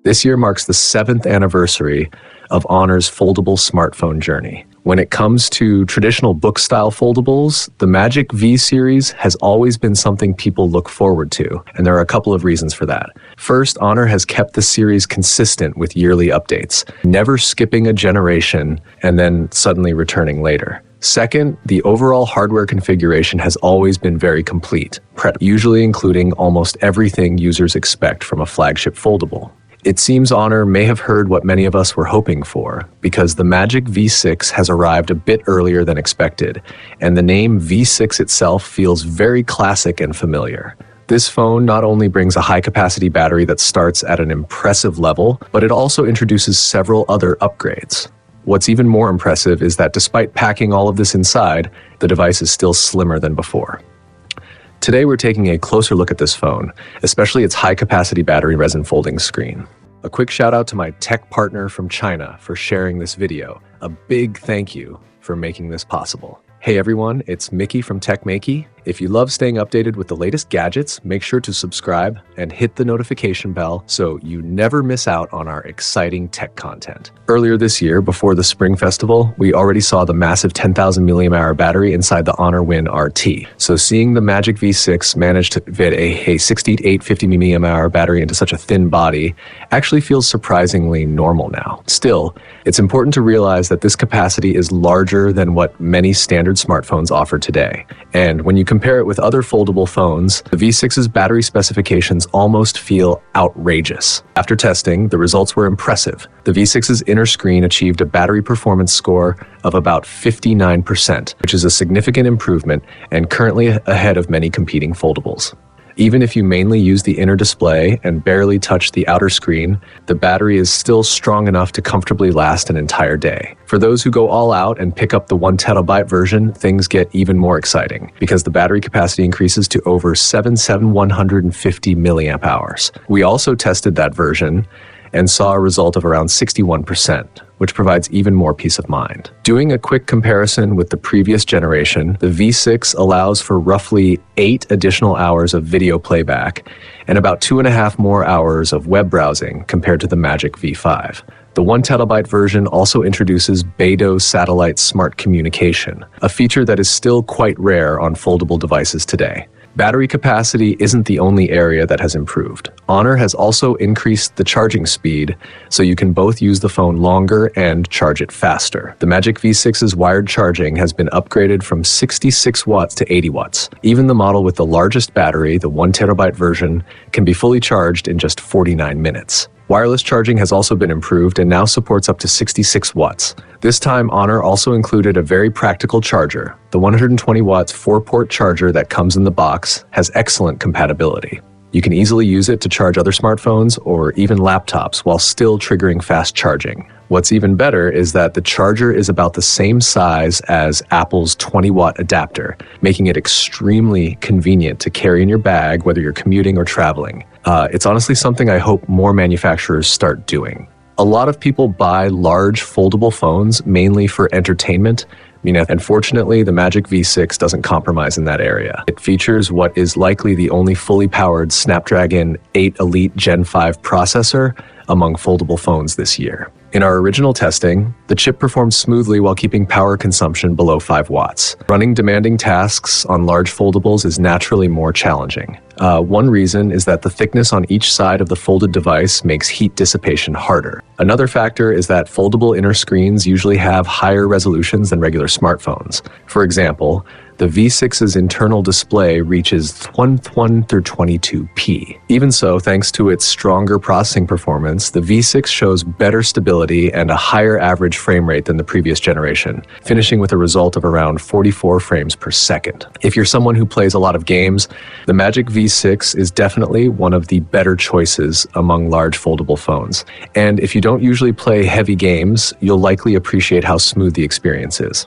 This year marks the 7th anniversary of Honor's foldable smartphone journey. When it comes to traditional book-style foldables, the Magic V series has always been something people look forward to, and there are a couple of reasons for that. First, Honor has kept the series consistent with yearly updates, never skipping a generation and then suddenly returning later. Second, the overall hardware configuration has always been very complete, usually including almost everything users expect from a flagship foldable. It seems Honor may have heard what many of us were hoping for, because the Magic V6 has arrived a bit earlier than expected, and the name V6 itself feels very classic and familiar. This phone not only brings a high-capacity battery that starts at an impressive level, but it also introduces several other upgrades. What's even more impressive is that despite packing all of this inside, the device is still slimmer than before. Today we're taking a closer look at this phone, especially its high-capacity battery resin folding screen. A quick shout out to my tech partner from China for sharing this video. A big thank you for making this possible. Hey everyone, it's Maiky from techmaiky. If you love staying updated with the latest gadgets, make sure to subscribe and hit the notification bell so you never miss out on our exciting tech content. Earlier this year, before the Spring Festival, we already saw the massive 10,000 mAh battery inside the Honor Win RT. So seeing the Magic V6 manage to fit a 6850 mAh battery into such a thin body actually feels surprisingly normal now. Still, it's important to realize that this capacity is larger than what many standard smartphones offer today. And when you compare it with other foldable phones, the V6's battery specifications almost feel outrageous. After testing, the results were impressive. The V6's inner screen achieved a battery performance score of about 59%, which is a significant improvement and currently ahead of many competing foldables. Even if you mainly use the inner display and barely touch the outer screen, the battery is still strong enough to comfortably last an entire day. For those who go all out and pick up the 1TB version, things get even more exciting because the battery capacity increases to over 7,150 mAh. We also tested that version and saw a result of around 61%, which provides even more peace of mind. Doing a quick comparison with the previous generation, the V6 allows for roughly 8 additional hours of video playback and about 2.5 more hours of web browsing compared to the Magic V5. The 1TB version also introduces Beidou satellite smart communication, a feature that is still quite rare on foldable devices today. Battery capacity isn't the only area that has improved. Honor has also increased the charging speed, so you can both use the phone longer and charge it faster. The Magic V6's wired charging has been upgraded from 66 watts to 80 watts. Even the model with the largest battery, the 1TB version, can be fully charged in just 49 minutes. Wireless charging has also been improved and now supports up to 66 watts. This time, Honor also included a very practical charger. The 120 watts 4-port charger that comes in the box has excellent compatibility. You can easily use it to charge other smartphones or even laptops while still triggering fast charging. What's even better is that the charger is about the same size as Apple's 20-watt adapter, making it extremely convenient to carry in your bag whether you're commuting or traveling. It's honestly something I hope more manufacturers start doing. A lot of people buy large foldable phones mainly for entertainment. Unfortunately, the Magic V6 doesn't compromise in that area. It features what is likely the only fully powered Snapdragon 8 Elite Gen 5 processor among foldable phones this year. In our original testing, the chip performed smoothly while keeping power consumption below 5 watts. Running demanding tasks on large foldables is naturally more challenging. One reason is that the thickness on each side of the folded device makes heat dissipation harder. Another factor is that foldable inner screens usually have higher resolutions than regular smartphones. For example, the V6's internal display reaches 2122p. Even so, thanks to its stronger processing performance, the V6 shows better stability and a higher average frame rate than the previous generation, finishing with a result of around 44 frames per second. If you're someone who plays a lot of games, the Magic V6 is definitely one of the better choices among large foldable phones. And if you don't usually play heavy games, you'll likely appreciate how smooth the experience is.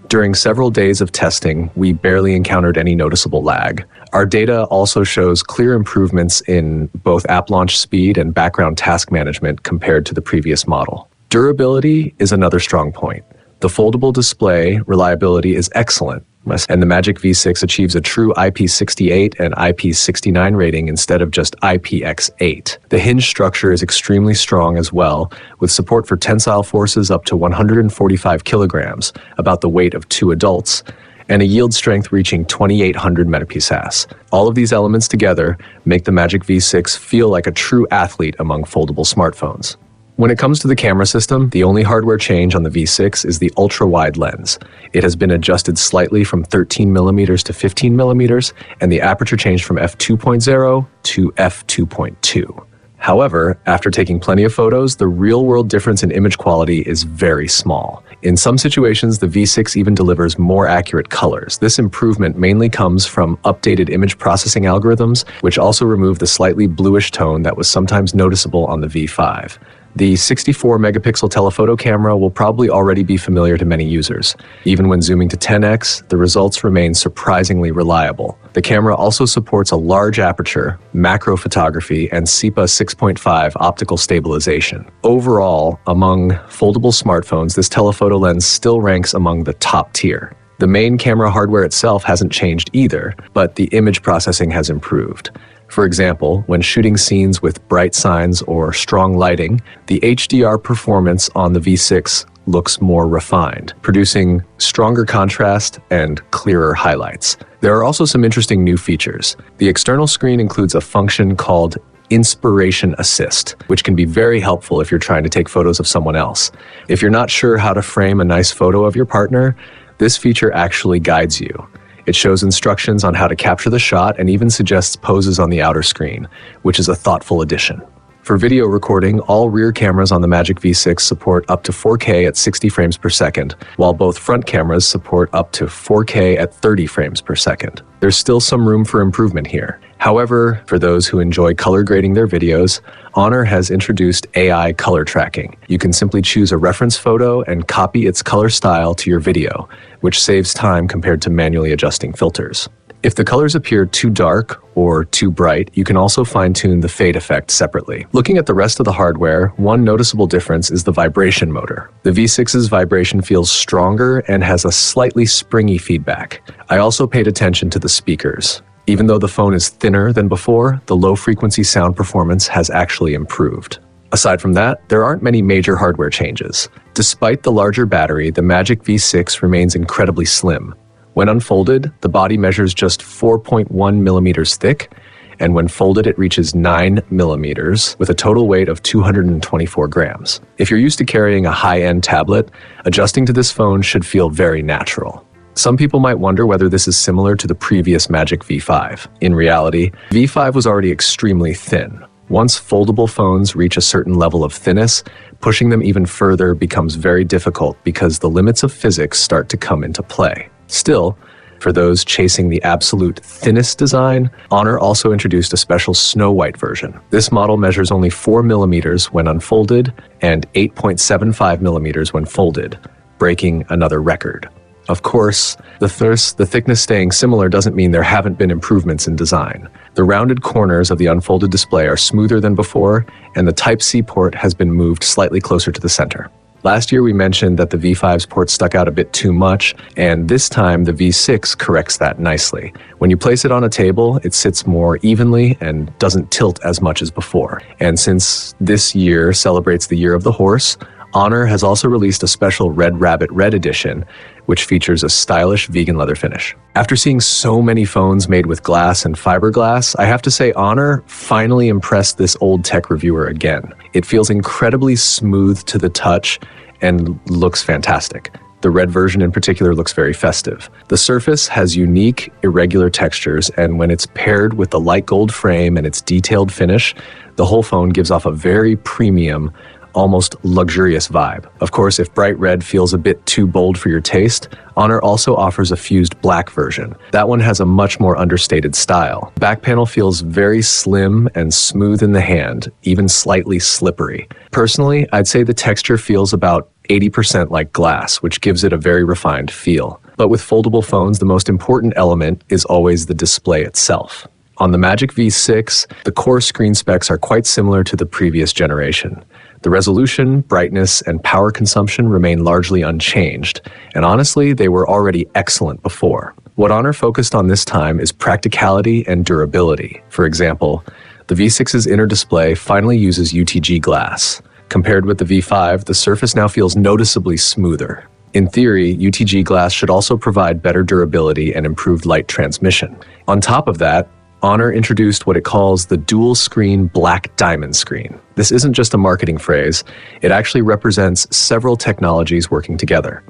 During several days of testing, we barely encountered any noticeable lag. Our data also shows clear improvements in both app launch speed and background task management compared to the previous model. Durability is another strong point. The foldable display reliability is excellent, and the Magic V6 achieves a true IP68 and IP69 rating instead of just IPX8. The hinge structure is extremely strong as well, with support for tensile forces up to 145 kilograms, about the weight of 2 adults, and a yield strength reaching 2,800 metapsas. All of these elements together make the Magic V6 feel like a true athlete among foldable smartphones. When it comes to the camera system, the only hardware change on the V6 is the ultra-wide lens. It has been adjusted slightly from 13mm to 15mm, and the aperture changed from f2.0 to f2.2. However, after taking plenty of photos, the real-world difference in image quality is very small. In some situations, the V6 even delivers more accurate colors. This improvement mainly comes from updated image processing algorithms, which also remove the slightly bluish tone that was sometimes noticeable on the V5. The 64-megapixel telephoto camera will probably already be familiar to many users. Even when zooming to 10x, the results remain surprisingly reliable. The camera also supports a large aperture, macro photography, and SEPA 6.5 optical stabilization. Overall, among foldable smartphones, this telephoto lens still ranks among the top tier. The main camera hardware itself hasn't changed either, but the image processing has improved. For example, when shooting scenes with bright signs or strong lighting, the HDR performance on the V6 looks more refined, producing stronger contrast and clearer highlights. There are also some interesting new features. The external screen includes a function called Inspiration Assist, which can be very helpful if you're trying to take photos of someone else. If you're not sure how to frame a nice photo of your partner, this feature actually guides you. It shows instructions on how to capture the shot and even suggests poses on the outer screen, which is a thoughtful addition. For video recording, all rear cameras on the Magic V6 support up to 4K at 60 frames per second, while both front cameras support up to 4K at 30 frames per second. There's still some room for improvement here. However, for those who enjoy color grading their videos, Honor has introduced AI color tracking. You can simply choose a reference photo and copy its color style to your video, which saves time compared to manually adjusting filters. If the colors appear too dark or too bright, you can also fine-tune the fade effect separately. Looking at the rest of the hardware, one noticeable difference is the vibration motor. The V6's vibration feels stronger and has a slightly springy feedback. I also paid attention to the speakers. Even though the phone is thinner than before, the low-frequency sound performance has actually improved. Aside from that, there aren't many major hardware changes. Despite the larger battery, the Magic V6 remains incredibly slim. When unfolded, the body measures just 4.1 millimeters thick, and when folded it reaches 9 millimeters with a total weight of 224 grams. If you're used to carrying a high-end tablet, adjusting to this phone should feel very natural. Some people might wonder whether this is similar to the previous Magic V5. In reality, V5 was already extremely thin. Once foldable phones reach a certain level of thinness, pushing them even further becomes very difficult because the limits of physics start to come into play. Still, for those chasing the absolute thinnest design, Honor also introduced a special Snow White version. This model measures only 4 millimeters when unfolded and 8.75 millimeters when folded, breaking another record. Of course, the thickness staying similar doesn't mean there haven't been improvements in design. The rounded corners of the unfolded display are smoother than before, and the Type-C port has been moved slightly closer to the center. Last year we mentioned that the V5's port stuck out a bit too much, and this time the V6 corrects that nicely. When you place it on a table, it sits more evenly and doesn't tilt as much as before. And since this year celebrates the Year of the Horse, Honor has also released a special Red Rabbit Red edition, which features a stylish vegan leather finish. After seeing so many phones made with glass and fiberglass, I have to say Honor finally impressed this old tech reviewer again. It feels incredibly smooth to the touch and looks fantastic. The red version in particular looks very festive. The surface has unique, irregular textures, and when it's paired with the light gold frame and its detailed finish, the whole phone gives off a very premium, almost luxurious vibe. Of course, if bright red feels a bit too bold for your taste, Honor also offers a fused black version. That one has a much more understated style. The back panel feels very slim and smooth in the hand, even slightly slippery. Personally, I'd say the texture feels about 80% like glass, which gives it a very refined feel. But with foldable phones, the most important element is always the display itself. On the Magic V6, the core screen specs are quite similar to the previous generation. The resolution, brightness, and power consumption remain largely unchanged, and honestly, they were already excellent before. What Honor focused on this time is practicality and durability. For example, the V6's inner display finally uses UTG glass. Compared with the V5, the surface now feels noticeably smoother. In theory, UTG glass should also provide better durability and improved light transmission. On top of that, Honor introduced what it calls the dual-screen black diamond screen. This isn't just a marketing phrase, it actually represents several technologies working together.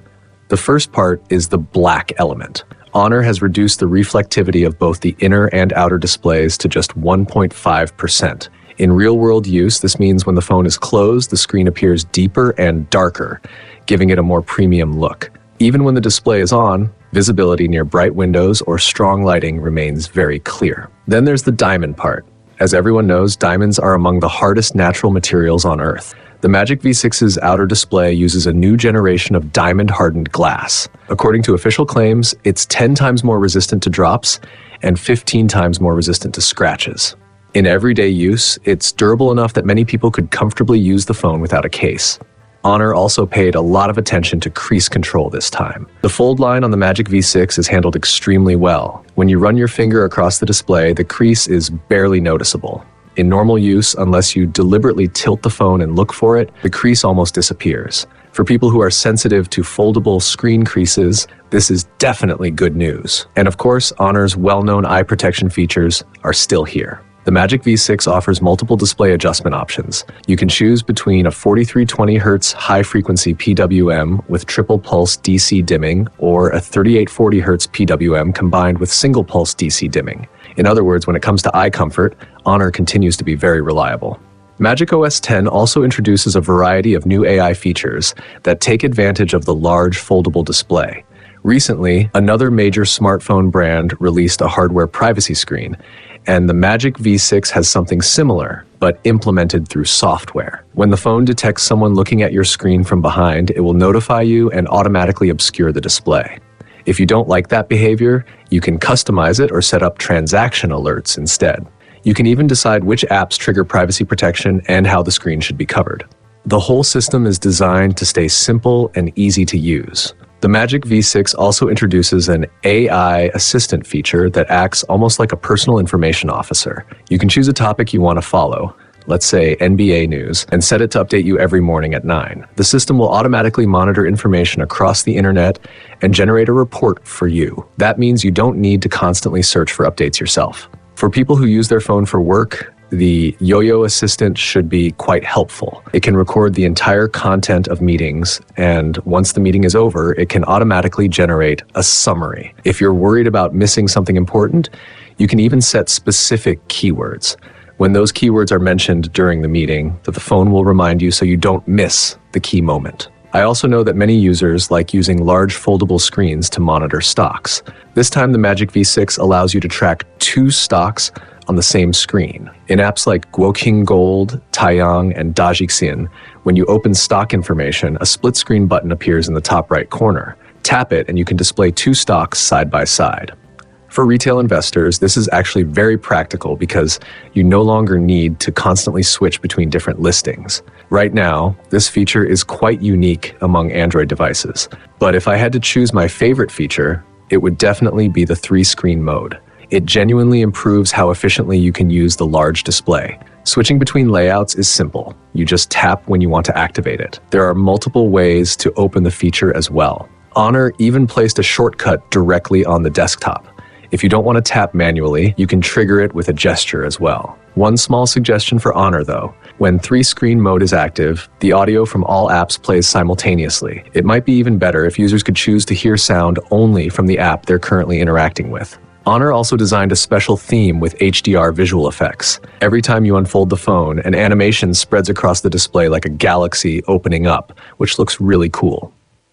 The first part is the black element. Honor has reduced the reflectivity of both the inner and outer displays to just 1.5%. In real-world use, this means when the phone is closed, the screen appears deeper and darker, giving it a more premium look. Even when the display is on, visibility near bright windows or strong lighting remains very clear. Then there's the diamond part. As everyone knows, diamonds are among the hardest natural materials on Earth. The Magic V6's outer display uses a new generation of diamond-hardened glass. According to official claims, it's 10 times more resistant to drops and 15 times more resistant to scratches. In everyday use, it's durable enough that many people could comfortably use the phone without a case. Honor also paid a lot of attention to crease control this time. The fold line on the Magic V6 is handled extremely well. When you run your finger across the display, the crease is barely noticeable. In normal use, unless you deliberately tilt the phone and look for it, the crease almost disappears. For people who are sensitive to foldable screen creases, this is definitely good news. And of course, Honor's well-known eye protection features are still here. The Magic V6 offers multiple display adjustment options. You can choose between a 4320 Hz high-frequency PWM with triple pulse DC dimming or a 3840 Hz PWM combined with single pulse DC dimming. In other words, when it comes to eye comfort, Honor continues to be very reliable. MagicOS 10 also introduces a variety of new AI features that take advantage of the large foldable display. Recently, another major smartphone brand released a hardware privacy screen, and the Magic V6 has something similar, but implemented through software. When the phone detects someone looking at your screen from behind, it will notify you and automatically obscure the display. If you don't like that behavior, you can customize it or set up transaction alerts instead. You can even decide which apps trigger privacy protection and how the screen should be covered. The whole system is designed to stay simple and easy to use. The Magic V6 also introduces an AI assistant feature that acts almost like a personal information officer. You can choose a topic you want to follow, let's say NBA news, and set it to update you every morning at 9. The system will automatically monitor information across the internet and generate a report for you. That means you don't need to constantly search for updates yourself. For people who use their phone for work, the Yo-Yo Assistant should be quite helpful. It can record the entire content of meetings, and once the meeting is over, it can automatically generate a summary. If you're worried about missing something important, you can even set specific keywords. When those keywords are mentioned during the meeting, the phone will remind you so you don't miss the key moment. I also know that many users like using large foldable screens to monitor stocks. This time, the Magic V6 allows you to track 2 stocks on the same screen. In apps like Guoqing Gold, Taiyang, and Dajixin, when you open stock information, a split screen button appears in the top right corner. Tap it and you can display 2 stocks side by side. For retail investors, this is actually very practical because you no longer need to constantly switch between different listings. Right now, this feature is quite unique among Android devices. But if I had to choose my favorite feature, it would definitely be the 3-screen mode. It genuinely improves how efficiently you can use the large display. Switching between layouts is simple. You just tap when you want to activate it. There are multiple ways to open the feature as well. Honor even placed a shortcut directly on the desktop. If you don't want to tap manually, you can trigger it with a gesture as well. One small suggestion for Honor though, when 3-screen mode is active, the audio from all apps plays simultaneously. It might be even better if users could choose to hear sound only from the app they're currently interacting with. Honor also designed a special theme with HDR visual effects. Every time you unfold the phone, an animation spreads across the display like a galaxy opening up, which looks really cool.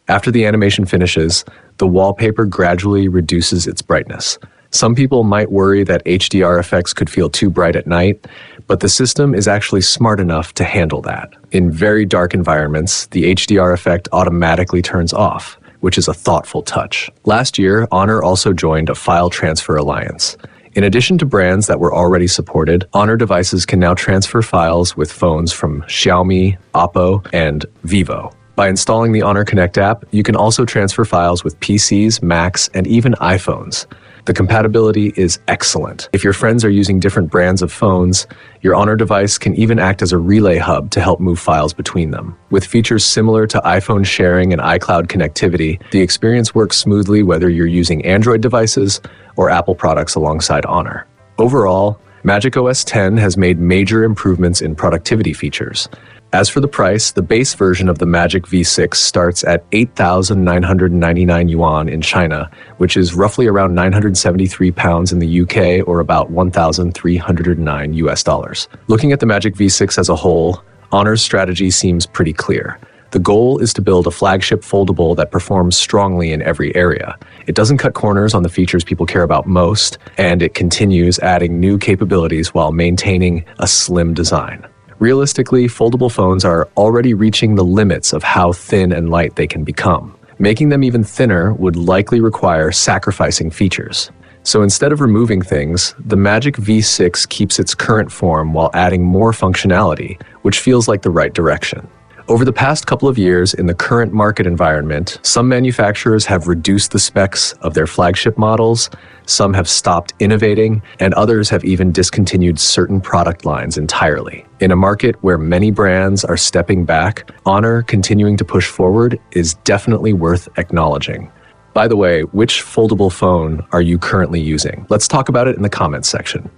After the animation finishes, the wallpaper gradually reduces its brightness. Some people might worry that HDR effects could feel too bright at night, but the system is actually smart enough to handle that. In very dark environments, the HDR effect automatically turns off, which is a thoughtful touch. Last year, Honor also joined a file transfer alliance. In addition to brands that were already supported, Honor devices can now transfer files with phones from Xiaomi, Oppo, and Vivo. By installing the Honor Connect app, you can also transfer files with PCs, Macs, and even iPhones. The compatibility is excellent. If your friends are using different brands of phones, your Honor device can even act as a relay hub to help move files between them. With features similar to iPhone sharing and iCloud connectivity, the experience works smoothly whether you're using Android devices or Apple products alongside Honor. Overall, MagicOS 10 has made major improvements in productivity features. As for the price, the base version of the Magic V6 starts at 8,999 yuan in China, which is roughly around 973 pounds in the UK or about 1,309 US dollars. Looking at the Magic V6 as a whole, Honor's strategy seems pretty clear. The goal is to build a flagship foldable that performs strongly in every area. It doesn't cut corners on the features people care about most, and it continues adding new capabilities while maintaining a slim design. Realistically, foldable phones are already reaching the limits of how thin and light they can become. Making them even thinner would likely require sacrificing features. So instead of removing things, the Magic V6 keeps its current form while adding more functionality, which feels like the right direction. Over the past couple of years, in the current market environment, some manufacturers have reduced the specs of their flagship models, some have stopped innovating, and others have even discontinued certain product lines entirely. In a market where many brands are stepping back, Honor continuing to push forward is definitely worth acknowledging. By the way, which foldable phone are you currently using? Let's talk about it in the comments section.